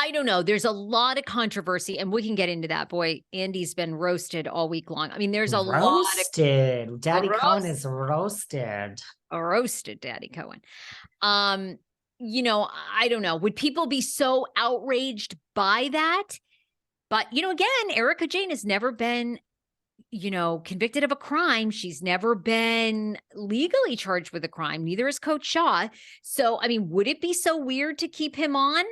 I don't know. There's a lot of controversy, and we can get into that. Boy, Andy's been roasted all week long. I mean, there's a roasted. lot of Daddy Cohen is roasted. Roasted Daddy Cohen. I don't know. Would people be so outraged by that? But, again, Erica Jane has never been, convicted of a crime. She's never been legally charged with a crime. Neither is Coach Shah. So, I mean, would it be so weird to keep him on?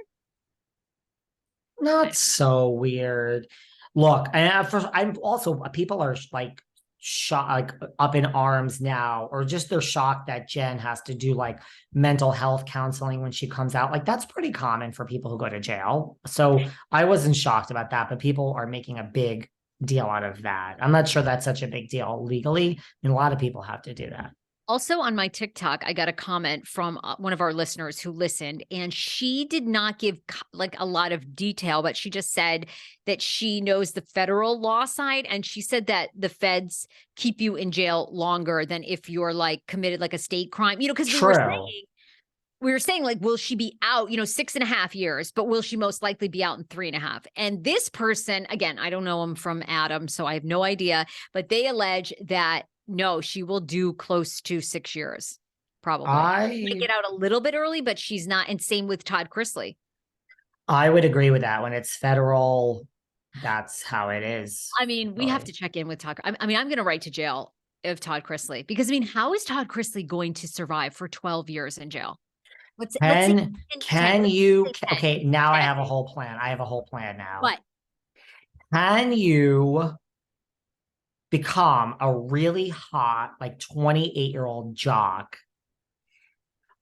Not so weird. Look, and I'm also, people are like shocked, like up in arms now, or just they're shocked that Jen has to do like mental health counseling when she comes out. Like that's pretty common for people who go to jail. So I wasn't shocked about that, but people are making a big deal out of that. I'm not sure that's such a big deal legally. And a lot of people have to do that. Also on my TikTok, I got a comment from one of our listeners who listened, and she did not give like a lot of detail, but she just said that she knows the federal law side. And she said that the feds keep you in jail longer than if you're like committed like a state crime, because we were saying like, will she be out, 6.5 years, but will she most likely be out in 3.5? And this person, again, I don't know him from Adam, so I have no idea, but they allege that no, she will do close to 6 years, probably. She's gonna get out a little bit early, but she's not. And same with Todd Chrisley. I would agree with that. When it's federal, that's how it is. I mean, we have to check in with Todd. I mean, I'm going to write to jail of Todd Chrisley because, I mean, how is Todd Chrisley going to survive for 12 years in jail? Can you, okay, now I have a whole plan. I have a whole plan now. What? Can you become a really hot, like 28-year-old jock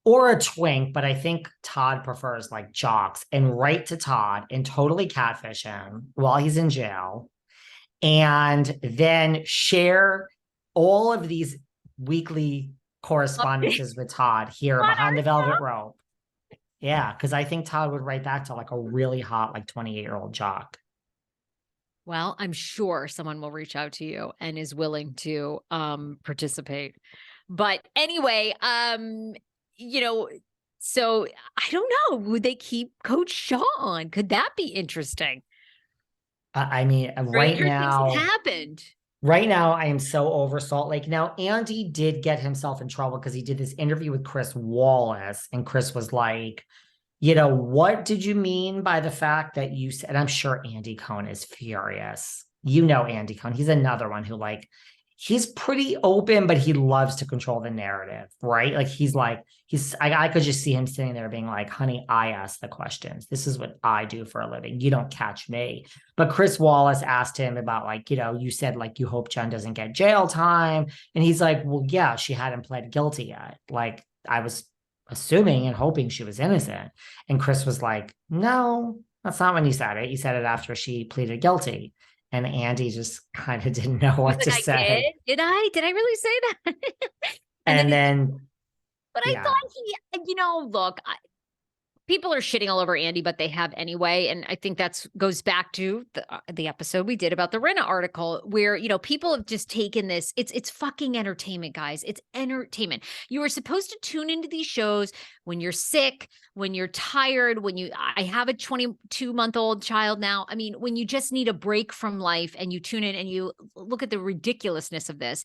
or a twink, but I think Todd prefers like jocks, and write to Todd and totally catfish him while he's in jail, and then share all of these weekly correspondences with Todd here behind the velvet rope? Yeah, because I think Todd would write back to like a really hot, like 28-year-old jock. Well, I'm sure someone will reach out to you and is willing to participate. But anyway, so I don't know. Would they keep Coach Shah on? Could that be interesting? I mean, right now, things have happened. Right now, I am so over Salt Lake. Now, Andy did get himself in trouble because he did this interview with Chris Wallace, and Chris was like, what did you mean by the fact that you said, and I'm sure Andy Cohen is furious. Andy Cohen, he's another one who he's pretty open, but he loves to control the narrative, right? I could just see him sitting there being like, honey, I ask the questions. This is what I do for a living. You don't catch me. But Chris Wallace asked him about you said you hope Jen doesn't get jail time. And he's like, well, yeah, she hadn't pled guilty yet. I was assuming and hoping she was innocent. And Chris was like, no, that's not when he said it. He said it after she pleaded guilty. And Andy just kind of didn't know what to say. Did I really say that? and then but yeah. I thought look, people are shitting all over Andy, but they have anyway. And I think goes back to the episode we did about the Rena article where, people have just taken this. It's fucking entertainment, guys. It's entertainment. You are supposed to tune into these shows when you're sick, when you're tired, I have a 22-month-old child now. I mean, when you just need a break from life and you tune in and you look at the ridiculousness of this.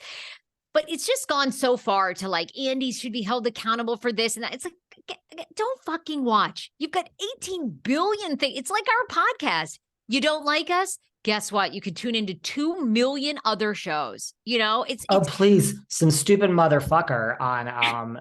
But it's just gone so far to Andy should be held accountable for this and that. It's don't fucking watch. You've got 18 billion things. It's like our podcast. You don't like us? Guess what? You could tune into 2 million other shows. It's please, some stupid motherfucker on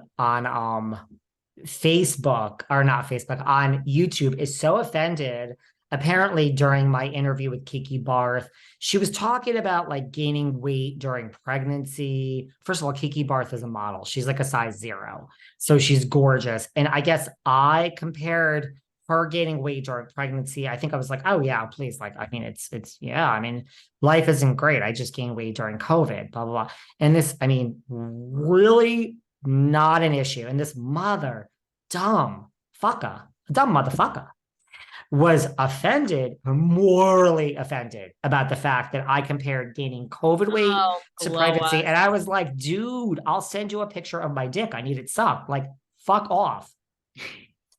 Facebook, or not Facebook, on YouTube is so offended. Apparently, during my interview with Kiki Barth, she was talking about gaining weight during pregnancy. First of all, Kiki Barth is a model. She's like a size 0. So she's gorgeous. And I guess I compared her gaining weight during pregnancy. I think I was like, oh yeah, please. Life isn't great. I just gained weight during COVID, blah, blah, blah. And this, really not an issue. And this dumb motherfucker was morally offended about the fact that I compared gaining COVID weight to pregnancy. And I was like, dude, I'll send you a picture of my dick. I need it sucked. Fuck off.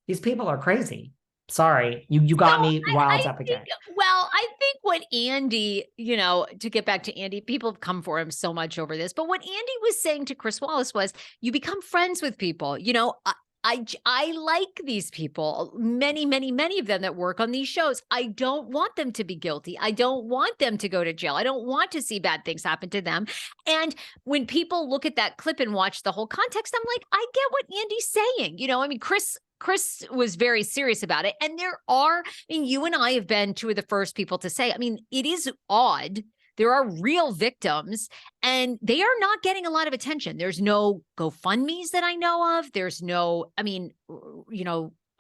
These people are crazy. Sorry, you got So me riled I up think, again. well, I think what Andy, to get back to Andy, people have come for him so much over this, but what Andy was saying to Chris Wallace was, you become friends with people. I like these people, many, many, many of them that work on these shows. I don't want them to be guilty. I don't want them to go to jail. I don't want to see bad things happen to them. And when people look at that clip and watch the whole context, I'm like, I get what Andy's saying. I mean, Chris was very serious about it. And you and I have been two of the first people to say, I mean, it is odd. There are real victims and they are not getting a lot of attention. There's no GoFundMe's that I know of. There's no, I mean,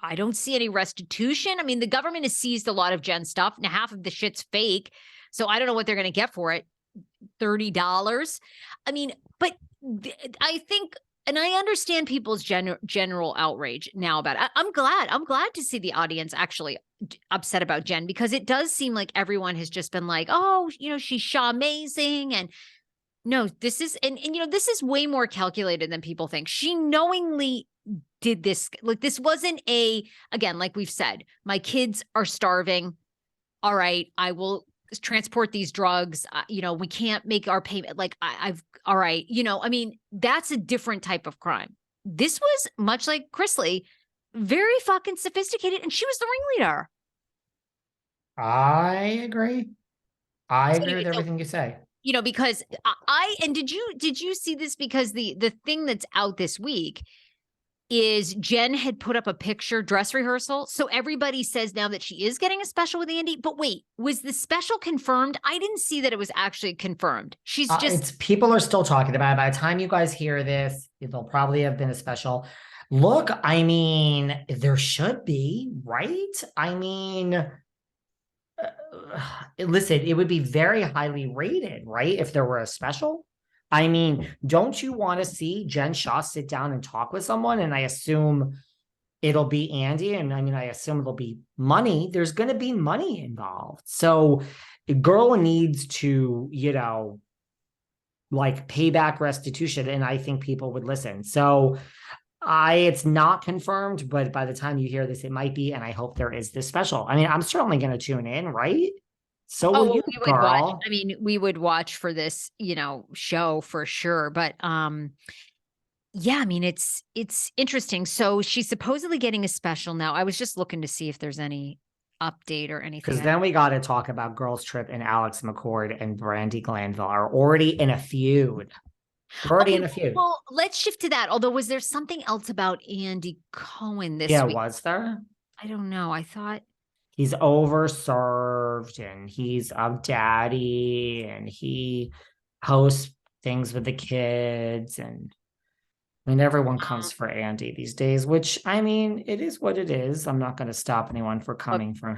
I don't see any restitution. I mean, the government has seized a lot of Jen stuff. Now, half of the shit's fake. So I don't know what they're going to get for it. $30. I mean, but I think, and I understand people's general outrage now about it. I'm glad to see the audience actually upset about Jen, because it does seem like everyone has just been like, oh, she's Shaw amazing. And no, this is, and this is way more calculated than people think. She knowingly did this. Like, this wasn't again, like we've said, my kids are starving. All right, I will transport these drugs. We can't make our payment. Like all right. I mean, that's a different type of crime. This was much like Chrisley, very fucking sophisticated. And she was the ringleader. I agree. I So agree anyway, with everything you say. because and did you see this? Because the thing that's out this week is Jen had put up a picture dress rehearsal. So everybody says now that she is getting a special with Andy. But wait, was the special confirmed? I didn't see that it was actually confirmed. She's just people are still talking about it. By the time you guys hear this, it'll probably have been a special. Look, I mean, there should be, right? I mean, listen, it would be very highly rated, right? If there were a special. I mean, don't you want to see Jen Shah sit down and talk with someone? And I assume it'll be Andy. And I mean, I assume it'll be money. There's going to be money involved. So the girl needs to, like payback restitution. And I think people would listen. So it's not confirmed, but by the time you hear this, it might be. And I hope there is this special. I mean, I'm certainly going to tune in, right? So will you, we would girl. watch. I mean, we would watch for this, show for sure. But yeah, I mean, it's interesting. So she's supposedly getting a special now. I was just looking to see if there's any update or anything. Because then we got to talk about Girls Trip and Alex McCord and Brandi Glanville are already in a feud. They're already in a feud. Well, let's shift to that. Although, was there something else about Andy Cohen this week? Was there? I don't know. I thought he's overserved and he's a daddy and he hosts things with the kids. And I mean, everyone comes for Andy these days, which I mean, it is what it is. I'm not going to stop anyone for coming from him.